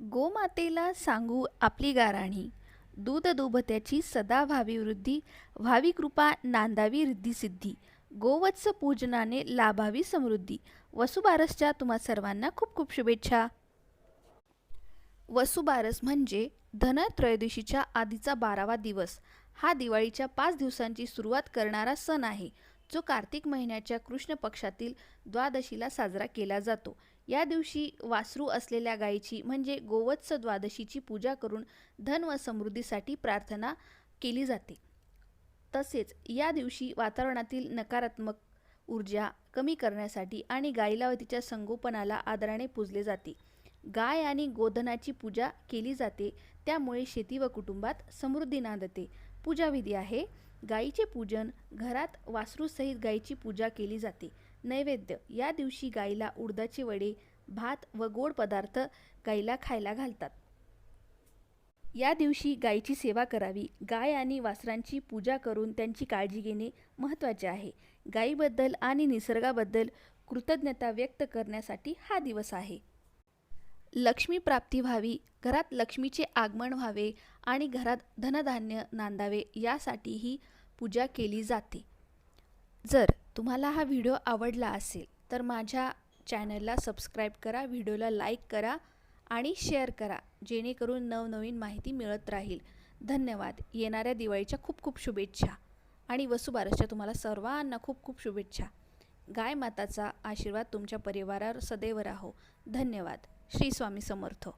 गोमातेला सांगू आपली गाराणी, दूध दुभत्याची सदा व्हावी वृद्धी, व्हावी कृपा नांदावी रिद्धी सिद्धी, गोवत्स पूजनाने लाभावी समृद्धी. वसुबारसच्या तुम्हा सर्वांना खूप खूप शुभेच्छा. वसुबारस म्हणजे धनत्रयोदशीच्या आधीचा 12वा दिवस. हा दिवाळीच्या 5 दिवसांची सुरुवात करणारा सण आहे, जो कार्तिक महिन्याच्या कृष्ण पक्षातील द्वादशीला साजरा केला जातो. या दिवशी वासरू असलेल्या गायीची म्हणजे गोवत्स द्वादशीची पूजा करून धन व समृद्धीसाठी प्रार्थना केली जाते. तसेच या दिवशी वातावरणातील नकारात्मक ऊर्जा कमी करण्यासाठी आणि गायीला व तिच्या संगोपनाला आदराने पूजले जाते. गाय आणि गोधनाची पूजा केली जाते, त्यामुळे शेती व कुटुंबात समृद्धी नांदते. पूजाविधी आहे: गायीचे पूजन, घरात वासरूसहित गायीची पूजा केली जाते. नैवेद्य: या दिवशी गायीला उडदाचे वडे, भात व गोड पदार्थ गायीला खायला घालतात. या दिवशी गायीची सेवा करावी. गाय आणि वासरांची पूजा करून त्यांची काळजी घेणे महत्त्वाचे आहे. गायीबद्दल आणि निसर्गाबद्दल कृतज्ञता व्यक्त करण्यासाठी हा दिवस आहे. लक्ष्मी प्राप्ती व्हावी, घरात लक्ष्मीचे आगमन व्हावे आणि घरात धनधान्य नांदावे यासाठी ही पूजा केली जाते. जर तुम्हाला हा व्हिडिओ आवडला असेल तर माझ्या चॅनलला सबस्क्राईब करा, व्हिडिओला लाईक करा आणि शेअर करा, जेणेकरून नवनवीन माहिती मिळत राहील. धन्यवाद. येणाऱ्या दिवाळीच्या खूप खूप शुभेच्छा आणि वसुबारसच्या तुम्हाला सर्वांना खूप खूप शुभेच्छा. गाय माताचा आशीर्वाद तुमच्या परिवारावर सदैव राहो. धन्यवाद. श्री स्वामी समर्थ.